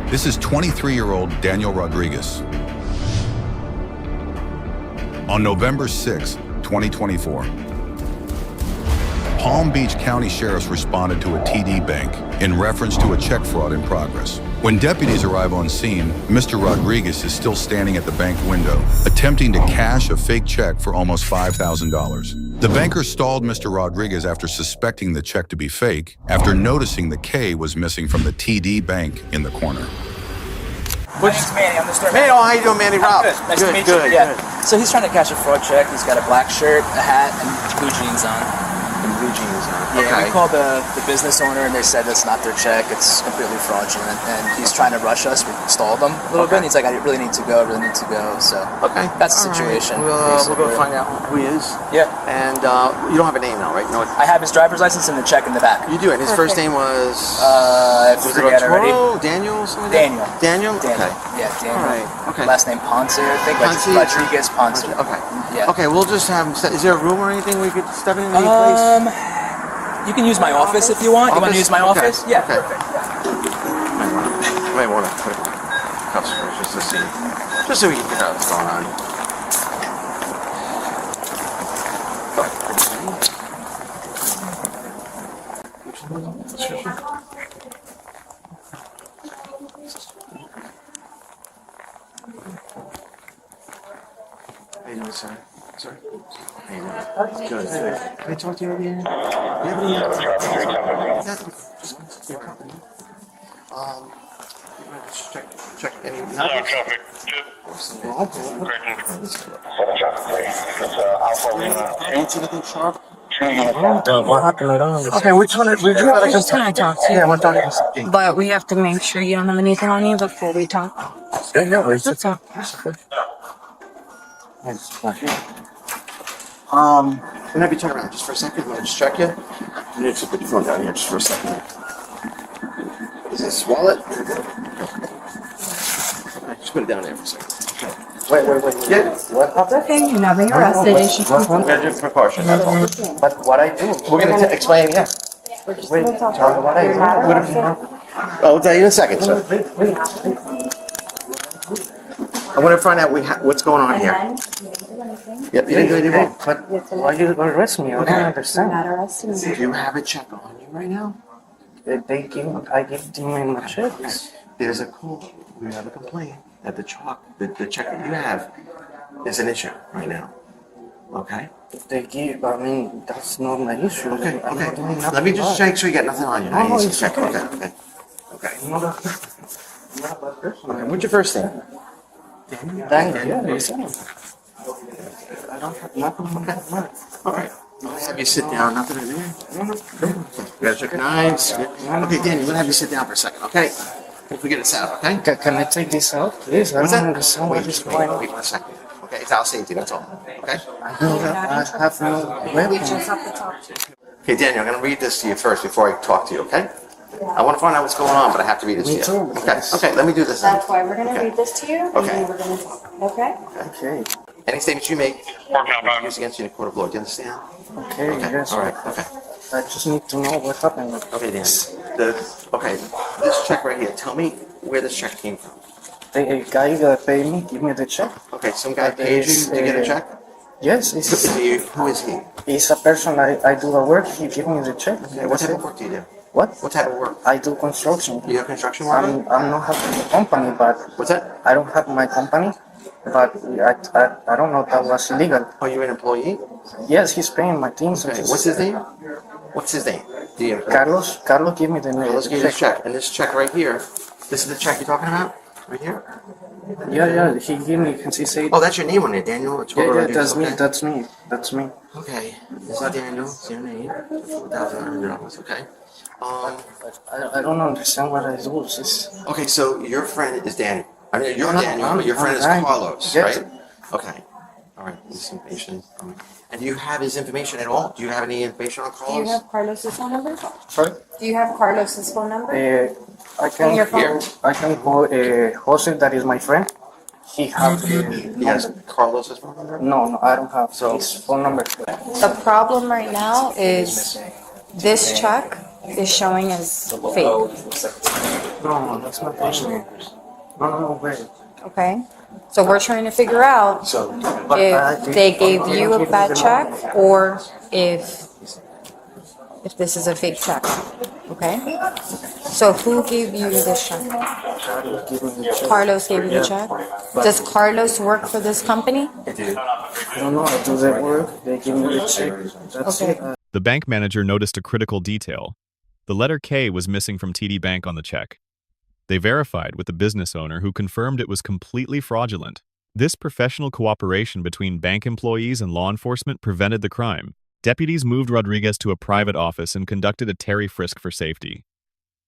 This is 23-year-old Daniel Rodriguez. On November 6, 2024, Palm Beach County Sheriffs responded to a TD bank in reference to a check fraud in progress. When deputies arrive on scene, Mr. Rodriguez is still standing at the bank window, attempting to cash a fake check for almost $5,000. The banker stalled Mr. Rodriguez after suspecting the check to be fake, after noticing the K was missing from the TD bank in the corner. My name's Manny, I'm the store Manny, how you doing, Manny? Rob. Good. Nice to meet you. Yeah. So he's trying to cash a fraud check. He's got a black shirt, a hat, and blue jeans on. Blue jeans on. Yeah, Okay. we called the business owner and they said that's not their check. It's completely fraudulent. And he's trying to rush us. We stalled him a little bit. And he's like, I really need to go. So that's the situation. We'll go find out who he is. Yeah. And you don't have a name now, right? No. I have his driver's license and the check in the back. You do. And his first name was. I forget already. Daniel. Something like Daniel. Okay. Yeah, Daniel. All right. Okay. Last name Ponce, I think. Ponce. Rodriguez Ponce. Okay. Yeah. Okay. We'll just have him. Is there a room or anything we could step in any place? You can use my office if you want. You want to use my office? Yeah. Okay. Perfect. You might want to put customers just so we can figure out what's going on. How you doing, sir? Sorry. How you doing? Good. Can I talk to you over here? Do you have any? Just your company. Check any. Hello, traffic. Anything sharp? What happened? I don't understand. Okay, which one? We're Just trying to talk to you. Yeah, I want to talk to you. But we have to make sure you don't have anything on you before we talk. Yeah, no, it's That's all. Can I have you turn around just for a second? I'm gonna just check you. You need to put your phone down here just for a second. Is this wallet? Alright, just put it down there for a second. Wait. Yeah. It's okay. You're not being arrested. We're gonna do precaution, that's all. But what I do, we're gonna explain, yeah. Wait, tell me what I do. I'll tell you in a second, sir. I want to find out what's going on here. Yep, you didn't do anything wrong. But why you gonna arrest me? I don't understand. Not arresting me. Do you have a check on you right now? I give them my checks. There's a call. We have a complaint that the check that you have is an issue right now. Okay? I mean, that's not my issue. Okay. I'm not doing nothing Let me just wrong. check so you got nothing on you. No, Just it's check. okay. Okay. I'm not a bad person. Okay. What's your first name? Thank you. Yeah, you said it. I don't have nothing. Okay. All right. I'll have you sit down. Nothing in there. You gotta check knives. Okay, Danny, we'll have you sit down for a second, okay? We'll figure this out, okay? Can I take this out, please? I What's don't that? understand what is going on. Wait 1 second. Okay, it's our safety, that's all. Okay? I have no We weapon. just have to talk to you. Okay, Daniel, I'm gonna read this to you first before I talk to you, okay? I want to find out what's going on, but I have to read this to Me you. too. Okay, let me do this then. That's why we're going to Okay. read this to you, and Okay. then we're going to talk. Okay? Okay. Any statements you make Workout used against you in a court of law, do you understand? Okay, yes. All right, okay. I just need to know what happened. Okay, Dan. This check right here, tell me where this check came from. The guy that paid me, give me the check. Okay, some guy paid you to get a check? Yes, Who is he? he's a person I do the work. He give me the check. Okay, what type of work do you do? What? What type of work? I do construction. You have construction work? I'm not having a company, but What's that? I don't have my company. But I don't know if that was illegal. Oh, you're an employee? Yes, he's paying my things. Okay, what's his name? What's his name? Do you Carlos give me the name. Let's get this check. And this check right here, this is the check you're talking about? Right here? Yeah, he gave me, he said, Oh, that's your name on it, Daniel. It's yeah, Rodriguez, that's me, okay. that's me. Okay, this is Daniel. It's your name. $4,100. Okay. I don't understand what I do. Okay, so your friend is Daniel. I mean, you're I'm- Daniel, but your I'm friend is right. Carlos, Yes. right? Okay. All right. This information. And do you have his information at all? Do you have any information on Do you Carlos? have Carlos's phone number? Sorry? Do you have Carlos's phone number? I can your phone. I can call Jose, that is my friend. He have He has Carlos's phone number? no, I don't have his phone number. The problem right now is this check is showing as fake. No, that's not personal. No, wait. Okay. So we're trying to figure out So, if they gave you a bad check or if this is a fake check. Okay? So who gave you this check? Carlos gave you the check? Does Carlos work for this company? I don't know. I do that work. They give me the check. That's Okay. it. The bank manager noticed a critical detail. The letter K was missing from TD Bank on the check. They verified with the business owner, who confirmed it was completely fraudulent. This professional cooperation between bank employees and law enforcement prevented the crime. Deputies moved Rodriguez to a private office and conducted a Terry frisk for safety.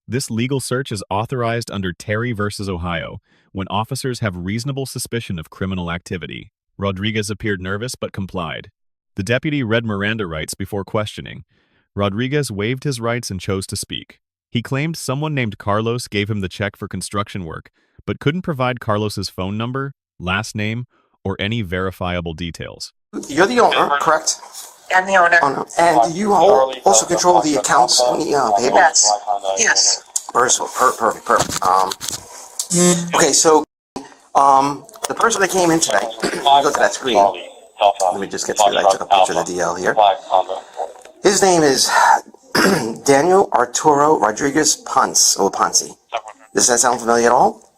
This legal search is authorized under Terry v. Ohio when officers have reasonable suspicion of criminal activity. Rodriguez appeared nervous but complied. The deputy read Miranda rights before questioning. Rodriguez waived his rights and chose to speak. He claimed someone named Carlos gave him the check for construction work, but couldn't provide Carlos's phone number, last name, or any verifiable details. you're the owner, correct? I'm the owner. Owner. And you also control the accounts on the payable? Yes. Yes. Perfect. Okay, so the person that came in today, let me go to that screen. Let me just get through that. I took a picture of the DL here. His name is Daniel Arturo Rodriguez Ponce. Does that sound familiar at all?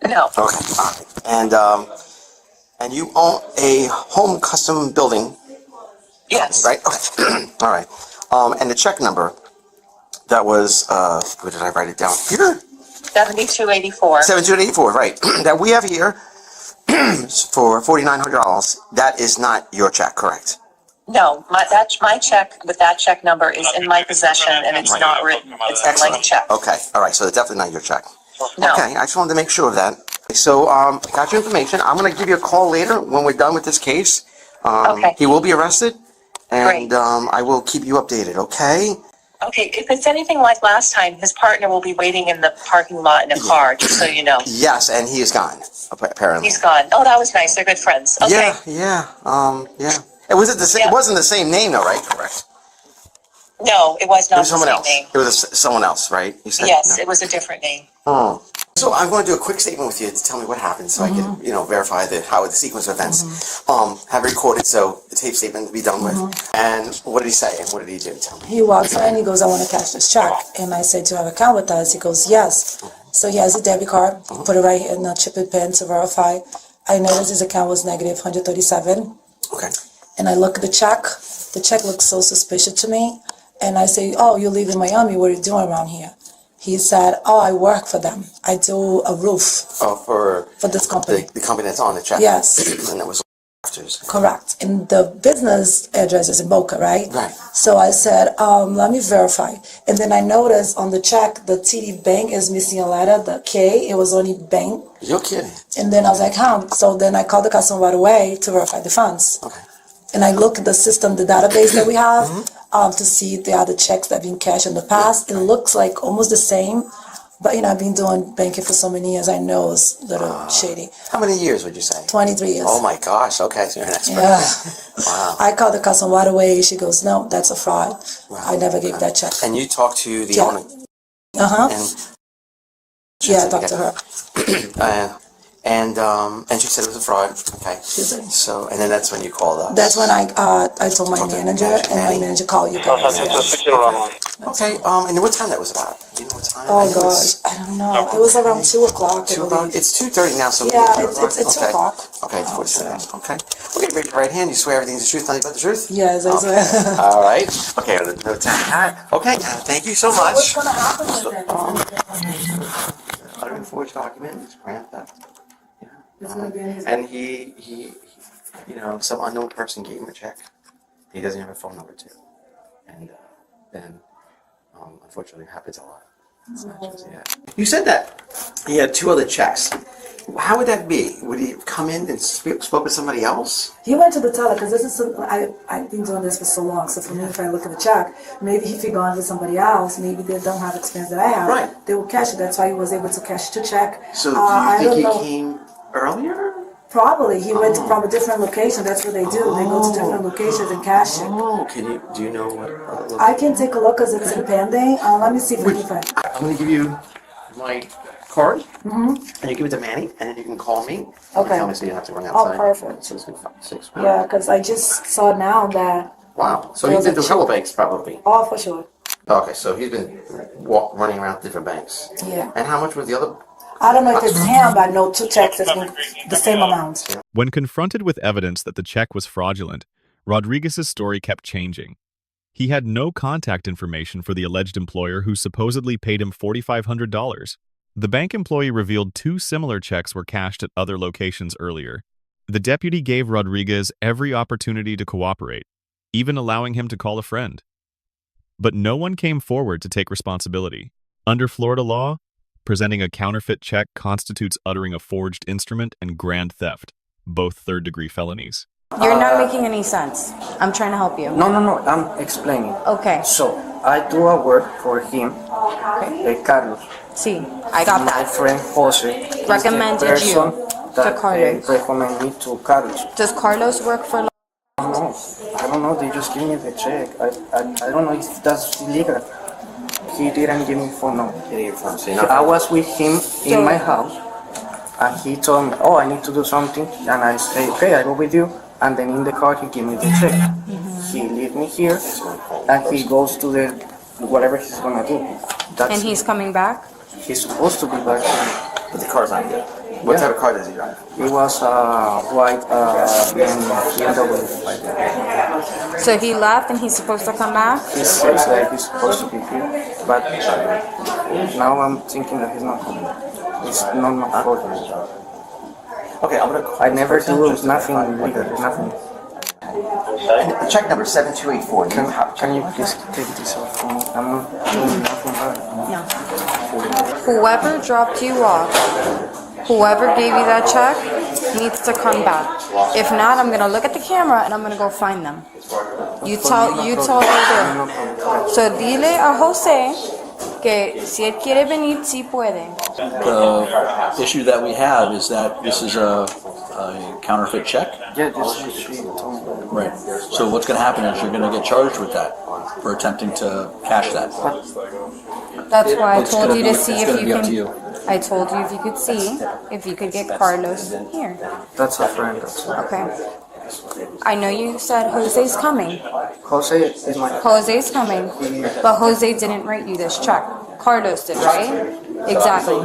No. Okay. And you own a home custom building, Yes. right? Okay. All right. And the check number that was where did I write it down? Here. 7284. 7284, right? That we have here for $4,900. That is not your check, correct? No, my check with that check number is in my possession and it's not written. It's a blank check. Okay. All right. So it's definitely not your check. No. Okay. I just wanted to make sure of that. So got your information. I'm gonna give you a call later when we're done with this case. Okay. He will be arrested, and Great. I will keep you updated. Okay. Okay, if it's anything like last time, his partner will be waiting in the parking lot in a car, just so you know. Yes, and he is gone. Apparently. He's gone. Oh, that was nice. They're good friends. Okay. Yeah. It wasn't the same. Yeah. It wasn't the same name, though, right? Correct. No, it was It not was the someone same else. name. It was someone else, right? You said Yes, no? it was a different name. Oh. So I'm going to do a quick statement with you to tell me what happened, so I can, verify how the sequence of events. Have it recorded, so the tape statement will be done with. And what did he say? And what did he do? Tell me. He walks in, he goes, I want to cash this check. And I said, do you have an account with us? He goes, yes. So he has a debit card, put it right in the chip and pin to verify. I noticed his account was negative 137. Okay. And I look at the check. The check looks so suspicious to me. And I say, oh, you live in Miami. What are you doing around here? He said, oh, I work for them. I do a roof Oh, for this company. the company that's on the check. Yes. And that was afters. Correct. And the business address is in Boca, right? Right. So I said, let me verify. And then I noticed on the check, the TD Bank is missing a letter, the K, it was only bank. You're kidding. And then I was like, how? So then I called the customer right away to verify the funds. Okay. And I look at the system, the database that we have, to see the other checks that have been cashed in the past. It looks like almost the same. But, I've been doing banking for so many years. I know it's a little shady. How many years would you say? 23 years. Oh my gosh. Okay, so you're an expert. Yeah. Wow. I called the customer right away. She goes, no, that's a fraud. I never gave that check. And you talked to the Yeah. owner. Uh-huh. And Yeah, I talked to her. and she said it was a fraud. Okay. She said. So, and then that's when you called us. That's when I told my manager, and my manager called you guys. Yeah. Okay. And what time that was about? Do you know what time? Oh I think it was gosh, I don't know. It was around 2 o'clock. I 2 o'clock. believe. It's 2:30 now. So Yeah, it's 2 okay. o'clock. Okay, it's 47. Okay. Okay, raise your right hand. You swear everything's the truth, nothing but the truth? Yes, I Okay. swear. All right. Okay, no time. Okay, thank you so much. What's gonna happen with that? Utter and forged documents, grant that. It's gonna be in his- And he, some unknown person gave him a check. He doesn't have a phone number too. And then, unfortunately, it happens a lot. It's not just, yeah. You said that he had 2 other checks. How would that be? Would he come in and spoke with somebody else? He went to the teller because this is I've been doing this for so long. So for me, if I look at the check, maybe if he gone to somebody else, maybe they don't have experience that I have. Right. They will cash it. That's why he was able to cash the check. So do I you don't think know. he came earlier? Probably he went from a different location. That's what they do. They go to different locations and cash it. Oh, do you know what? I can take a look because it's in pending. Let me see if I can find. I'm going to give you my card, and you give it to Manny, and then you can call me. Okay. Tell me so you don't have to run Oh, outside. perfect. So it's been 6. Yeah, because I just saw now that. Wow. So There he's was been to a couple banks, probably. Oh, for sure. Okay, so he's been running around different banks. Yeah. And how much was the other? I don't know if it's him, but I know 2 checks has been the same amount. When confronted with evidence that the check was fraudulent, Rodriguez's story kept changing. He had no contact information for the alleged employer who supposedly paid him $4,500. The bank employee revealed 2 similar checks were cashed at other locations earlier. The deputy gave Rodriguez every opportunity to cooperate, even allowing him to call a friend. But no one came forward to take responsibility. Under Florida law, presenting a counterfeit check constitutes uttering a forged instrument and grand theft, both third-degree felonies. You're not making any sense. I'm trying to help you. No, I'm explaining. Okay. So, I do a work for him, Carlos. See, I got My that. friend Jose is Recommended the person you to that Carlos. recommend me to Carlos. Does Carlos work for... I don't know, they just give me the check. I don't know if that's illegal. He didn't give me phone number. I was with him in my house, and he told me, oh, I need to do something, and I say, okay, I go with you, and then in the car he gave me the check. He leave me here, and he goes to the, whatever he's gonna do. And he's coming back? He's supposed to be back here. But the car's not good. What type of car does he drive? It was white BMW. So he left and he's supposed to come back? He says that he's supposed to be here, but now I'm thinking that he's not coming. It's not my fault. Okay, I'm gonna. I never do nothing illegal, nothing. Check number 7284. Can you please take this off from me? I'm not doing nothing bad. No. Whoever dropped you off, whoever gave you that check, needs to come back. If not, I'm gonna look at the camera and I'm gonna go find them. You tell her. So dile a Jose que si él quiere venir, sí puede. The issue that we have is that this is a counterfeit check. Yeah, this is she told me. Right. So what's going to happen is you're going to get charged with that for attempting to cash that. That's why I It's told gonna you be- to see it's if gonna you be up to can. you. I told you if you could see if you could get Carlos here. That's a friend. That's a Okay. I know you said Jose's coming. Jose is my. Jose's coming, but Jose didn't write you this check. Carlos did, right? Exactly.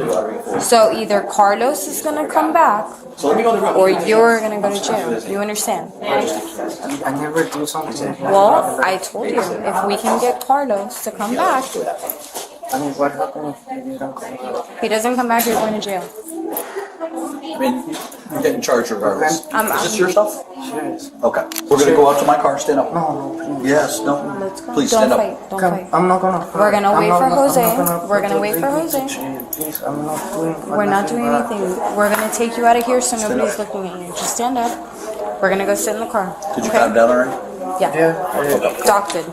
So either Carlos is gonna come back, or you're gonna go to jail. You understand? I never do something. Well, I told you if we can get Carlos to come back, I mean, what happened if you don't come back? he doesn't come back, you're going to jail. I mean, you're getting charged regardless. Is this your stuff? Yes. Okay. We're going to go out to my car. Stand up. No, please. Yes. No. Let's go. Please Don't stand up. fight. Don't Come, fight. I'm not gonna. We're gonna I'm wait not for gonna- Jose. I'm not We're gonna wait for Jose. Please, I'm not doing. We're not doing bad. anything. We're gonna take you out of here so nobody's looking at you. Just stand up. We're gonna go sit in the car. Did you pat him down already? Yeah. Yeah. Doc did.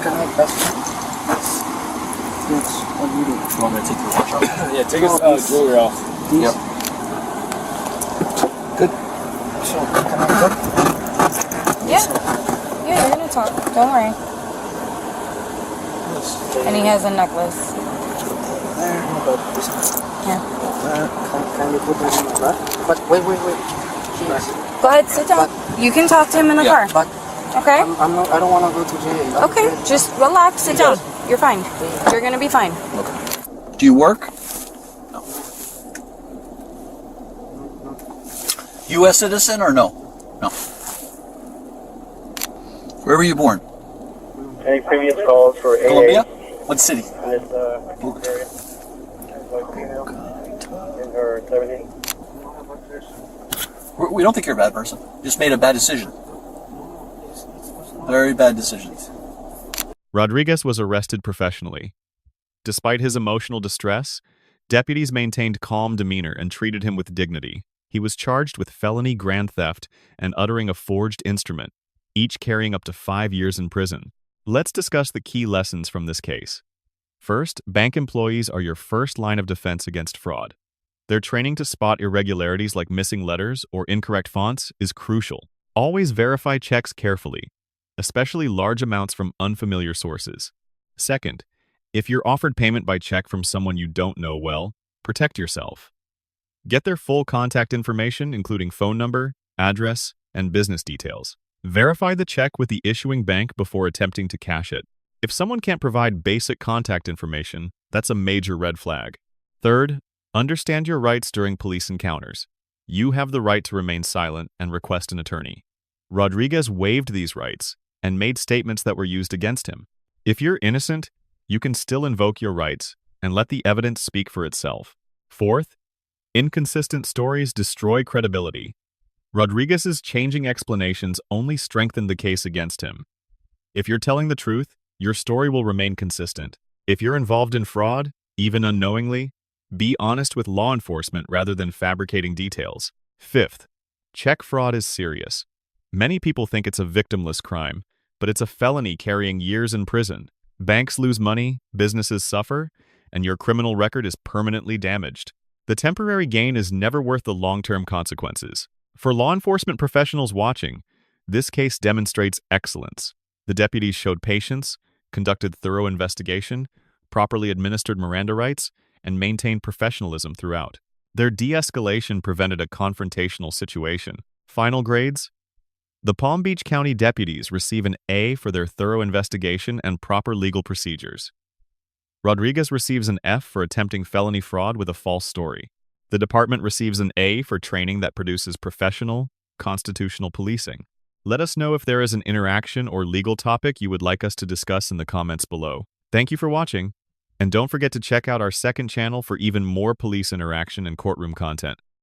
Can I pass? Yes. What do you do? You want me to take your watch off? Yeah, take his jewelry off. Yep. Good. So, can I talk? Yeah. Yeah, you're gonna talk. Don't worry. And he has a necklace. Yeah. Can you put this in my bag? But wait. Go ahead, sit down. You can talk to him in the car. But Okay? I'm not. I don't want to go to jail. Okay. Just relax. Sit down. You're fine. You're gonna be fine. Do you work? No. U.S. citizen or no? No. Where were you born? Any previous calls for AA? Colombia? What city? In this area. White female in her 70s. We don't think you're a bad person. You just made a bad decision. Very bad decisions. Rodriguez was arrested professionally. Despite his emotional distress, deputies maintained calm demeanor and treated him with dignity. He was charged with felony grand theft and uttering a forged instrument, each carrying up to 5 years in prison. Let's discuss the key lessons from this case. First, bank employees are your first line of defense against fraud. Their training to spot irregularities like missing letters or incorrect fonts is crucial. Always verify checks carefully, especially large amounts from unfamiliar sources. Second, if you're offered payment by check from someone you don't know well, protect yourself. Get their full contact information, including phone number, address, and business details. Verify the check with the issuing bank before attempting to cash it. If someone can't provide basic contact information, that's a major red flag. Third, understand your rights during police encounters. You have the right to remain silent and request an attorney. Rodriguez waived these rights and made statements that were used against him. If you're innocent, you can still invoke your rights and let the evidence speak for itself. Fourth, inconsistent stories destroy credibility. Rodriguez's changing explanations only strengthen the case against him. If you're telling the truth, your story will remain consistent. If you're involved in fraud, even unknowingly, be honest with law enforcement rather than fabricating details. Fifth, check fraud is serious. Many people think it's a victimless crime, but it's a felony carrying years in prison. Banks lose money, businesses suffer, and your criminal record is permanently damaged. The temporary gain is never worth the long-term consequences. For law enforcement professionals watching, this case demonstrates excellence. The deputies showed patience, conducted thorough investigation, properly administered Miranda rights, and maintained professionalism throughout. Their de-escalation prevented a confrontational situation. Final grades? The Palm Beach County deputies receive an A for their thorough investigation and proper legal procedures. Rodriguez receives an F for attempting felony fraud with a false story. The department receives an A for training that produces professional, constitutional policing. Let us know if there is an interaction or legal topic you would like us to discuss in the comments below. Thank you for watching, and don't forget to check out our second channel for even more police interaction and courtroom content.